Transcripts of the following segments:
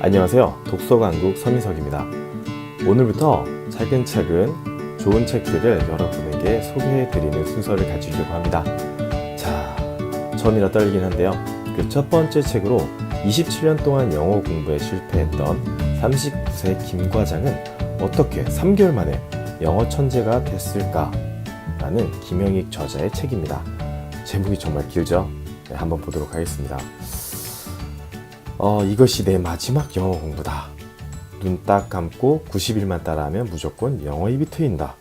안녕하세요. 독서강국 서민석입니다. 오늘부터 차근차근 좋은 책들을 여러분에게 소개해드리는 순서를 가지려고 합니다. 자, 처음이라 떨리긴 한데요. 그 첫 번째 책으로 27년 동안 영어 공부에 실패했던 39세 김 과장은 어떻게 3개월 만에 영어 천재가 됐을까? 라는 김영익 저자의 책입니다. 제목이 정말 길죠? 네, 한번 보도록 하겠습니다. 이것이 내 마지막 영어 공부다. 눈 딱 감고 90일만 따라하면 무조건 영어 입이 트인다.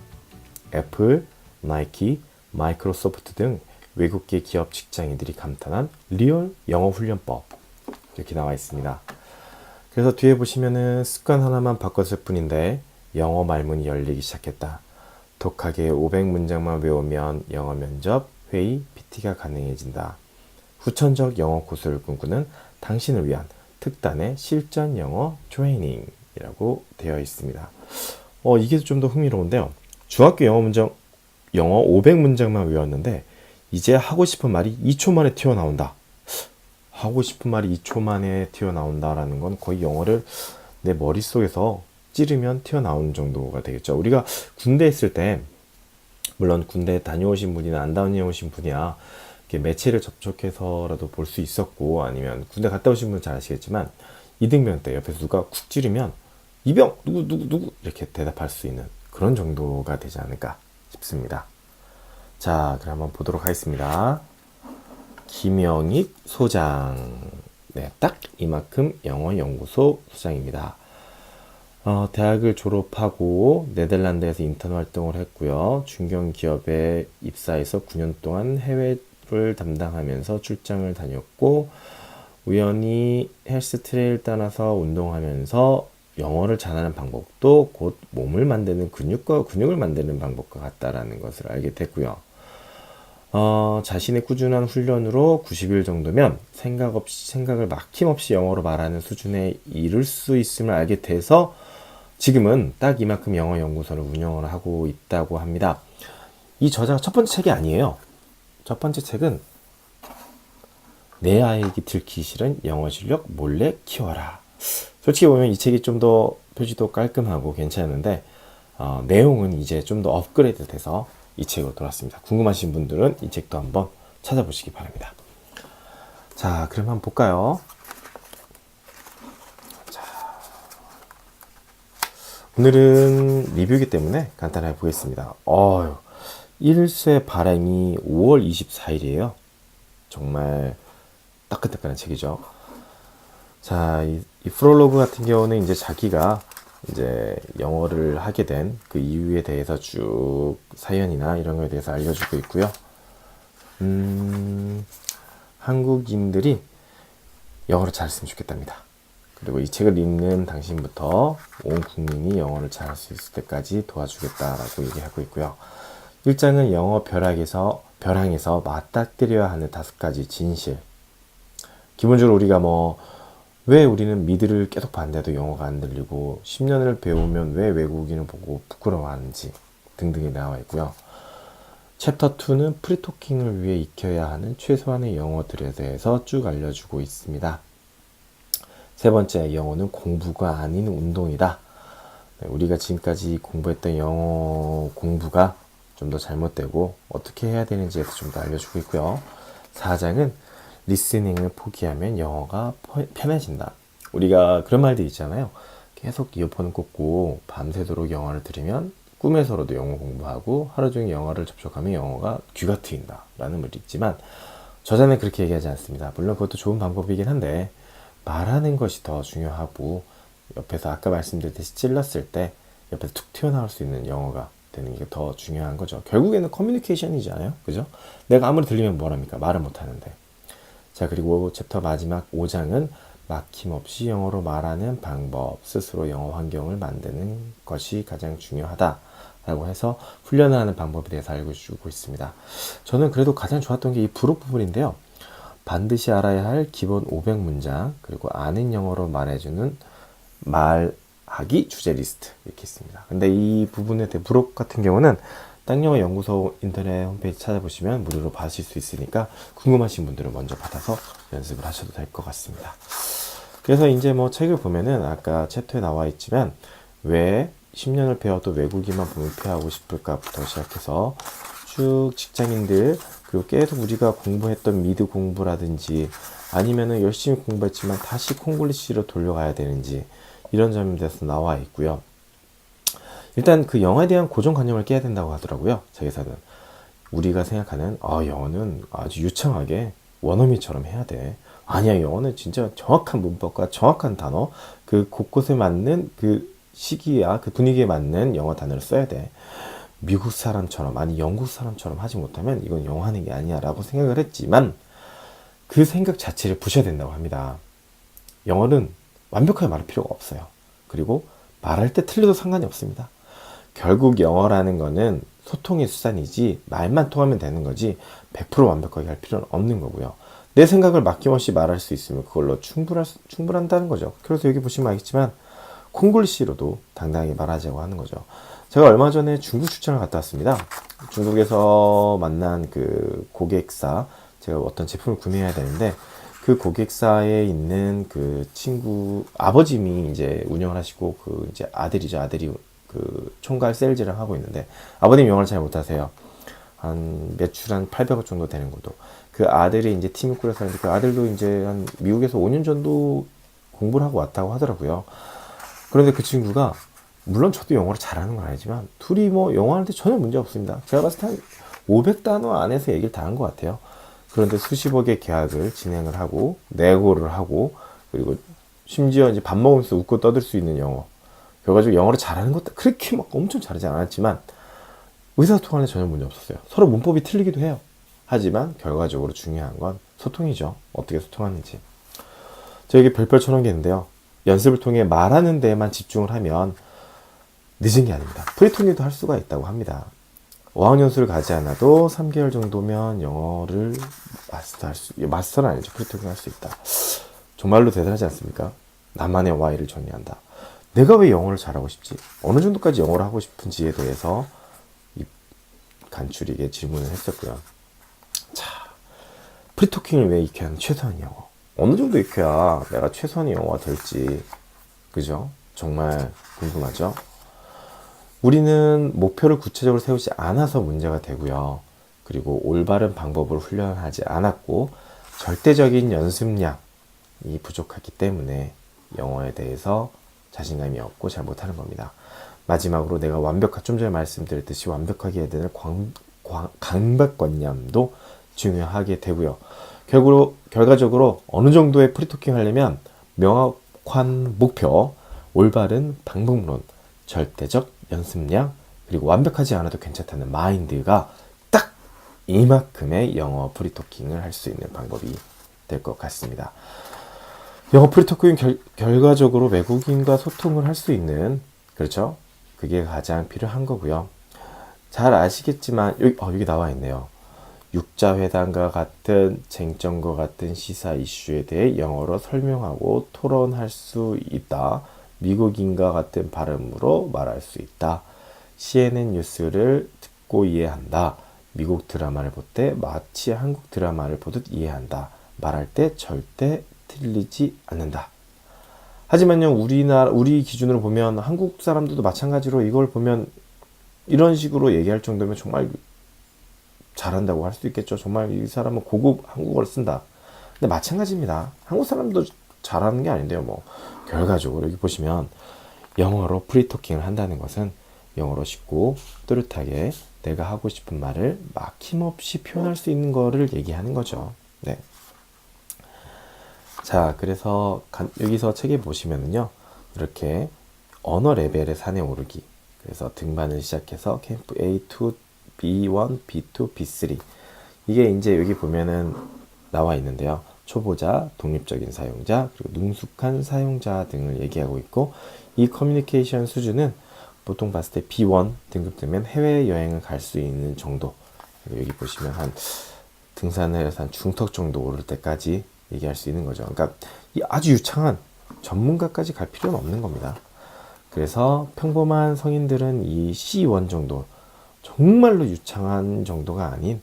애플, 나이키, 마이크로소프트 등 외국계 기업 직장인들이 감탄한 리얼 영어 훈련법. 이렇게 나와 있습니다. 그래서 뒤에 보시면은 습관 하나만 바꿨을 뿐인데 영어 말문이 열리기 시작했다. 독하게 500문장만 외우면 영어 면접, 회의, PT가 가능해진다. 후천적 영어 고수를 꿈꾸는 당신을 위한 특단의 실전 영어 트레이닝이라고 되어 있습니다. 이게 좀 더 흥미로운데요. 중학교 영어 500문장만 외웠는데 이제 하고 싶은 말이 2초 만에 튀어나온다. 하고 싶은 말이 2초 만에 튀어나온다라는 건 거의 영어를 내 머릿속에서 찌르면 튀어나오는 정도가 되겠죠. 우리가 군대 있을 때, 물론 군대 다녀오신 분이나 안 다녀오신 분이야 매체를 접촉해서라도 볼 수 있었고, 아니면 군대 갔다 오신 분은 잘 아시겠지만 이등병 때 옆에서 누가 쿡 찌르면 이병 누구 이렇게 대답할 수 있는 그런 정도가 되지 않을까 싶습니다. 자, 그럼 한번 보도록 하겠습니다. 김영익 소장. 네, 딱 이만큼 영어연구소 소장입니다. 대학을 졸업하고 네덜란드에서 인턴 활동을 했고요. 중견기업에 입사해서 9년 동안 해외를 담당하면서 출장을 다녔고, 우연히 헬스 트레일 따라서 운동하면서 영어를 잘하는 방법도 곧 몸을 만드는 근육을 만드는 방법과 같다라는 것을 알게 됐고요. 자신의 꾸준한 훈련으로 90일 정도면 생각을 막힘없이 영어로 말하는 수준에 이를 수 있음을 알게 돼서 지금은 딱 이만큼 영어 연구소를 운영을 하고 있다고 합니다. 이 저자가 첫 번째 책이 아니에요. 첫 번째 책은 내 아이에게 들키기 싫은 영어 실력 몰래 키워라. 솔직히 보면 이 책이 좀 더 표지도 깔끔하고 괜찮은데 내용은 이제 좀 더 업그레이드 돼서 이 책으로 돌아왔습니다. 궁금하신 분들은 이 책도 한번 찾아보시기 바랍니다. 자, 그럼 한번 볼까요? 자, 오늘은 리뷰이기 때문에 간단하게 보겠습니다. 1세 발행이 5월 24일이에요. 정말 따끈따끈한 책이죠. 자, 이 프롤로그 같은 경우는 이제 자기가 이제 영어를 하게 된 그 이유에 대해서 쭉 사연이나 이런 거에 대해서 알려주고 있고요. 한국인들이 영어를 잘했으면 좋겠답니다. 그리고 이 책을 읽는 당신부터 온 국민이 영어를 잘할 수 있을 때까지 도와주겠다라고 얘기하고 있고요. 1장은 영어 벼랑에서 맞닥뜨려야 하는 5가지 진실. 기본적으로 우리가 왜 우리는 미드를 계속 봤는데도 영어가 안 들리고 10년을 배우면 왜 외국인을 보고 부끄러워하는지 등등이 나와 있고요. 챕터 2는 프리토킹을 위해 익혀야 하는 최소한의 영어들에 대해서 쭉 알려주고 있습니다. 세 번째, 영어는 공부가 아닌 운동이다. 우리가 지금까지 공부했던 영어 공부가 좀 더 잘못되고 어떻게 해야 되는지에 대해서 좀 더 알려주고 있고요. 4장은 리스닝을 포기하면 영어가 편해진다. 우리가 그런 말도 있잖아요. 계속 이어폰을 꽂고 밤새도록 영어를 들으면 꿈에서라도 영어 공부하고 하루 종일 영어를 접촉하면 영어가 귀가 트인다 라는 말이 있지만, 저자는 그렇게 얘기하지 않습니다. 물론 그것도 좋은 방법이긴 한데 말하는 것이 더 중요하고, 옆에서 아까 말씀드렸듯이 찔렀을 때 옆에서 툭 튀어나올 수 있는 영어가 되는 게 더 중요한 거죠. 결국에는 커뮤니케이션이잖아요. 그죠? 내가 아무리 들리면 뭐랍니까? 말을 못하는데. 자, 그리고 챕터 마지막 5장은 막힘없이 영어로 말하는 방법, 스스로 영어 환경을 만드는 것이 가장 중요하다라고 해서 훈련을 하는 방법에 대해서 알려주고 있습니다. 저는 그래도 가장 좋았던 게 이 부록 부분인데요. 반드시 알아야 할 기본 500문장, 그리고 아는 영어로 말해주는 말하기 주제 리스트 이렇게 있습니다. 근데 이 부분에 대해 부록 같은 경우는 땅영어 연구소 인터넷 홈페이지 찾아보시면 무료로 받으실 수 있으니까 궁금하신 분들은 먼저 받아서 연습을 하셔도 될 것 같습니다. 그래서 이제 뭐 책을 보면은 아까 챕터에 나와 있지만 왜 10년을 배워도 외국인만 불패하고 싶을까부터 시작해서 쭉 직장인들 그리고 계속 우리가 공부했던 미드 공부라든지 아니면은 열심히 공부했지만 다시 콩글리시로 돌려가야 되는지 이런 점에 대해서 나와 있고요. 일단 그 영어에 대한 고정관념을 깨야 된다고 하더라고요. 책에서는 우리가 생각하는 영어는 아주 유창하게 원어민처럼 해야 돼. 아니야, 영어는 진짜 정확한 문법과 정확한 단어 그 곳곳에 맞는 그 시기야 그 분위기에 맞는 영어 단어를 써야 돼. 미국 사람처럼 아니 영국 사람처럼 하지 못하면 이건 영어 하는 게 아니야 라고 생각을 했지만 그 생각 자체를 부셔야 된다고 합니다. 영어는 완벽하게 말할 필요가 없어요. 그리고 말할 때 틀려도 상관이 없습니다. 결국 영어라는 거는 소통의 수단이지 말만 통하면 되는 거지 100% 완벽하게 할 필요는 없는 거고요. 내 생각을 막힘없이 말할 수 있으면 그걸로 충분한다는 거죠. 그래서 여기 보시면 알겠지만 콩글리시로도 당당하게 말하자고 하는 거죠. 제가 얼마 전에 중국 출장을 갔다 왔습니다. 중국에서 만난 그 고객사, 제가 어떤 제품을 구매해야 되는데 그 고객사에 있는 그 친구 아버님이 이제 운영을 하시고 그 이제 아들이죠. 아들이 그 총괄 세일즈를 하고 있는데 아버님 영어를 잘 못하세요. 한 매출 한 800억 정도 되는 것도 그 아들이 이제 팀을 꾸려서 하는데 그 아들도 이제 한 미국에서 5년 정도 공부를 하고 왔다고 하더라고요. 그런데 그 친구가 물론 저도 영어를 잘하는 건 아니지만 둘이 뭐 영어 하는데 전혀 문제 없습니다. 제가 봤을 때 한 500단어 안에서 얘기를 다 한 것 같아요. 그런데 수십억의 계약을 진행을 하고 내고를 하고 그리고 심지어 이제 밥 먹으면서 웃고 떠들 수 있는 영어. 그래가지고 영어를 잘하는 것도 그렇게 막 엄청 잘하지 않았지만 의사소통하는 데 전혀 문제 없었어요. 서로 문법이 틀리기도 해요. 하지만 결과적으로 중요한 건 소통이죠. 어떻게 소통하는지. 저에게 별별 쳐놓은 게 있는데요. 연습을 통해 말하는 데에만 집중을 하면 늦은 게 아닙니다. 프리토닝도 할 수가 있다고 합니다. 어학연수를 가지 않아도 3개월 정도면 영어를 마스터는 아니죠. 프리토닝 할 수 있다. 정말로 대단하지 않습니까? 나만의 Y를 정리한다. 내가 왜 영어를 잘하고 싶지? 어느 정도까지 영어를 하고 싶은지에 대해서 간추리게 질문을 했었고요. 자, 프리토킹을 왜 익혀야 하는 최소한 영어? 어느 정도 익혀야 내가 최소한의 영어가 될지, 그죠? 정말 궁금하죠? 우리는 목표를 구체적으로 세우지 않아서 문제가 되고요. 그리고 올바른 방법으로 훈련하지 않았고, 절대적인 연습량이 부족하기 때문에 영어에 대해서 자신감이 없고 잘 못하는 겁니다. 마지막으로 내가 좀 전에 말씀드렸듯이 완벽하게 해야 되는 강박관념도 중요하게 되고요. 결과적으로 어느 정도의 프리토킹 하려면 명확한 목표, 올바른 방법론, 절대적 연습량, 그리고 완벽하지 않아도 괜찮다는 마인드가 딱 이만큼의 영어 프리토킹을 할 수 있는 방법이 될 것 같습니다. 영어 프리토킹 결과적으로 외국인과 소통을 할 수 있는, 그렇죠? 그게 가장 필요한 거고요. 잘 아시겠지만 여기 나와 있네요. 육자회담과 같은 쟁점과 같은 시사 이슈에 대해 영어로 설명하고 토론할 수 있다. 미국인과 같은 발음으로 말할 수 있다. CNN 뉴스를 듣고 이해한다. 미국 드라마를 볼 때 마치 한국 드라마를 보듯 이해한다. 말할 때 절대 틀리지 않는다. 하지만요, 우리 기준으로 보면 한국 사람들도 마찬가지로 이걸 보면 이런 식으로 얘기할 정도면 정말 잘한다고 할 수 있겠죠. 정말 이 사람은 고급 한국어를 쓴다. 근데 마찬가지입니다. 한국 사람도 잘하는 게 아닌데요. 뭐 결과적으로 여기 보시면 영어로 프리토킹을 한다는 것은 영어로 쉽고 뚜렷하게 내가 하고 싶은 말을 막힘없이 표현할 수 있는 거를 얘기하는 거죠. 네. 자, 그래서 여기서 책에 보시면은요, 이렇게 언어 레벨의 산에 오르기. 그래서 등반을 시작해서 캠프 A2, B1, B2, B3. 이게 이제 여기 보면은 나와 있는데요. 초보자, 독립적인 사용자, 그리고 능숙한 사용자 등을 얘기하고 있고, 이 커뮤니케이션 수준은 보통 봤을 때 B1 등급 되면 해외여행을 갈 수 있는 정도. 여기 보시면 한 등산을 해서 한 중턱 정도 오를 때까지 얘기할 수 있는 거죠. 그러니까 이 아주 유창한 전문가까지 갈 필요는 없는 겁니다. 그래서 평범한 성인들은 이 C1 정도, 정말로 유창한 정도가 아닌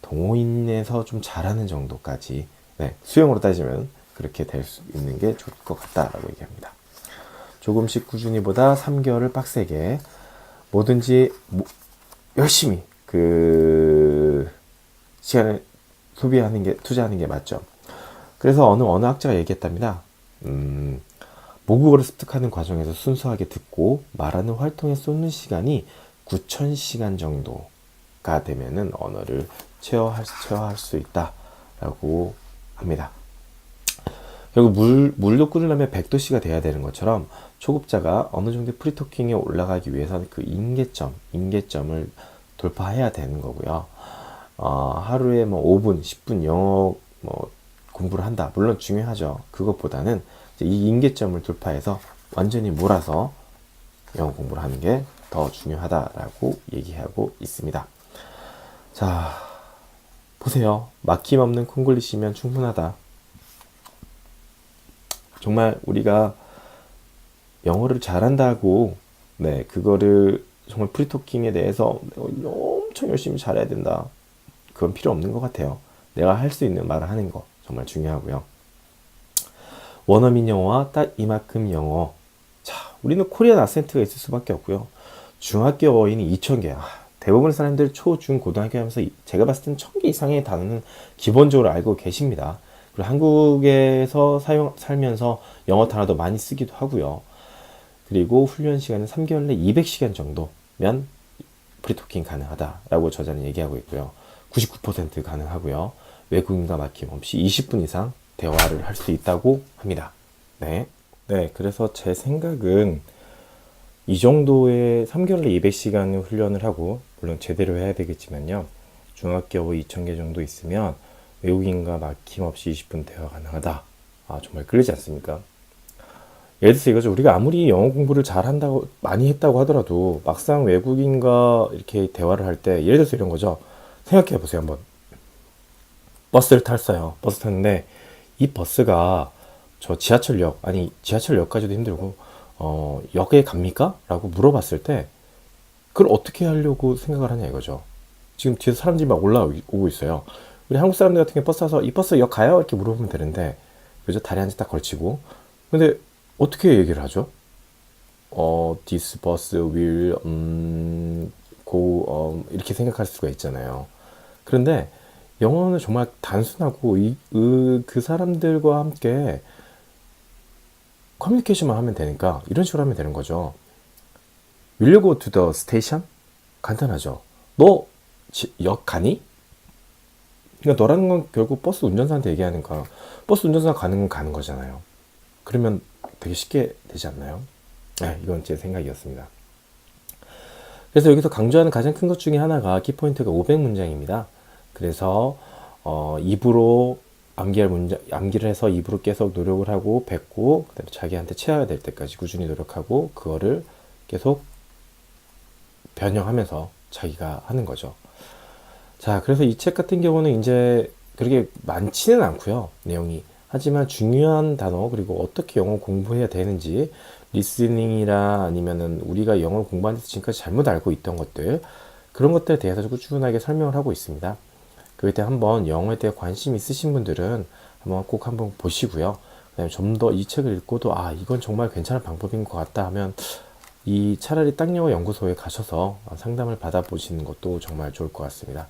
동호인에서 좀 잘하는 정도까지, 네, 수영으로 따지면 그렇게 될 수 있는 게 좋을 것 같다라고 얘기합니다. 조금씩 꾸준히보다 3개월을 빡세게 뭐든지 열심히 그 시간을 투자하는 게 맞죠. 그래서 어느 언어학자가 얘기했답니다. 모국어를 습득하는 과정에서 순수하게 듣고 말하는 활동에 쏟는 시간이 9,000시간 정도가 되면은 언어를 체화할 수 있다라고 합니다. 결국 물도 끓으려면 100도씨가 돼야 되는 것처럼 초급자가 어느 정도 프리토킹에 올라가기 위해서는 그 임계점을 돌파해야 되는 거고요. 하루에 뭐 5분, 10분 영어 공부를 한다. 물론 중요하죠. 그것보다는 이 임계점을 돌파해서 완전히 몰아서 영어 공부를 하는 게 더 중요하다라고 얘기하고 있습니다. 자, 보세요. 막힘없는 콩글리시면 충분하다. 정말 우리가 영어를 잘한다고 그거를 정말 프리토킹에 대해서 엄청 열심히 잘해야 된다. 그건 필요 없는 것 같아요. 내가 할 수 있는 말을 하는 거 정말 중요하고요. 원어민 영어와 딱 이만큼 영어. 자, 우리는 코리안 아센트가 있을 수밖에 없고요. 중학교 어휘는 2,000개. 대부분 사람들 초, 중, 고등학교 하면서 제가 봤을 때는 1,000개 이상의 단어는 기본적으로 알고 계십니다. 그리고 한국에서 살면서 영어 단어도 많이 쓰기도 하고요. 그리고 훈련 시간은 3개월 내 200시간 정도면 프리토킹 가능하다라고 저자는 얘기하고 있고요. 99% 가능하고요. 외국인과 막힘없이 20분 이상 대화를 할 수 있다고 합니다. 네, 그래서 제 생각은 이 정도의 3개월에 200시간을 훈련을 하고, 물론 제대로 해야 되겠지만요. 중학교 2,000개 정도 있으면 외국인과 막힘없이 20분 대화 가능하다. 정말 끌리지 않습니까? 예를 들어서 이거죠. 우리가 아무리 영어 공부를 많이 했다고 하더라도 막상 외국인과 이렇게 대화를 할 때, 예를 들어서 이런 거죠. 생각해 보세요, 한번. 버스를 탔어요. 버스 탔는데 이 버스가 저 지하철역까지도 힘들고 역에 갑니까? 라고 물어봤을 때 그걸 어떻게 하려고 생각을 하냐 이거죠. 지금 뒤에서 사람들이 막 올라오고 있어요. 우리 한국 사람들 같은 경우 버스 타서 이 버스 역 가요? 이렇게 물어보면 되는데, 그죠? 다리 한 개 딱 걸치고. 근데 어떻게 얘기를 하죠? this bus will go 이렇게 생각할 수가 있잖아요. 그런데 영어는 정말 단순하고 그 사람들과 함께 커뮤니케이션만 하면 되니까 이런 식으로 하면 되는 거죠. Will you go to the station? 간단하죠. 너 역 가니? 그러니까 너라는 건 결국 버스 운전사한테 얘기하는 거야. 버스 운전사가 가는 건 가는 거잖아요. 그러면 되게 쉽게 되지 않나요? 네, 이건 제 생각이었습니다. 그래서 여기서 강조하는 가장 큰 것 중에 하나가 키포인트가 500문장입니다. 그래서 입으로 암기를 해서 입으로 계속 노력을 하고 뱉고, 그다음에 자기한테 체화가 될 때까지 꾸준히 노력하고 그거를 계속 변형하면서 자기가 하는 거죠. 자, 그래서 이 책 같은 경우는 이제 그렇게 많지는 않고요, 내용이. 하지만 중요한 단어, 그리고 어떻게 영어 공부해야 되는지, 리스닝이라 아니면은 우리가 영어를 공부하면서 지금까지 잘못 알고 있던 것들, 그런 것들에 대해서 꾸준하게 설명을 하고 있습니다. 그럴 때 한번 영어에 대해 관심 있으신 분들은 꼭 한번 보시고요. 그다음에 좀 더 이 책을 읽고도 이건 정말 괜찮은 방법인 것 같다 하면 차라리 땅영어 연구소에 가셔서 상담을 받아보시는 것도 정말 좋을 것 같습니다.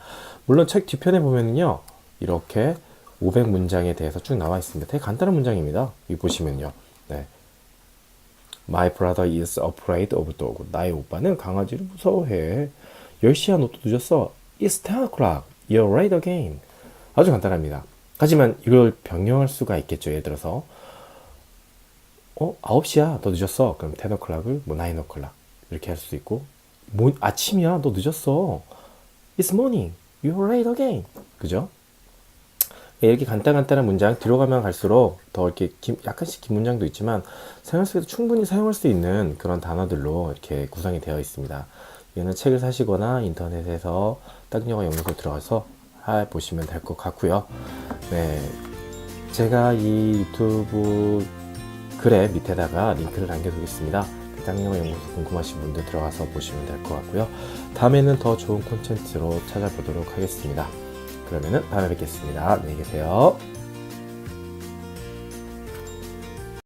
물론 책 뒤편에 보면은요, 이렇게 500문장에 대해서 쭉 나와 있습니다. 되게 간단한 문장입니다. 여기 보시면요. 네. My brother is afraid of dog. 나의 오빠는 강아지를 무서워해. 10시야, 너 또 늦었어. It's 10 o'clock. You're late again. 아주 간단합니다. 하지만 이걸 변형할 수가 있겠죠. 예를 들어서 9시야, 너 늦었어. 그럼 10 o'clock을 9 o'clock 이렇게 할 수도 있고, 아침이야, 너 늦었어. It's morning. You're late again. 그죠? 이렇게 간단한 문장 뒤로 가면 갈수록 더 이렇게 약간씩 긴 문장도 있지만 생활 속에서 충분히 사용할 수 있는 그런 단어들로 이렇게 구성이 되어 있습니다. 이거는 책을 사시거나 인터넷에서 땅영어 연구소 들어가서 보시면 될 것 같고요. 네, 제가 이 유튜브 글에 밑에다가 링크를 남겨두겠습니다. 땅영어 연구소 궁금하신 분들 들어가서 보시면 될 것 같고요. 다음에는 더 좋은 콘텐츠로 찾아보도록 하겠습니다. 그러면은 다음에 뵙겠습니다. 안녕히 계세요.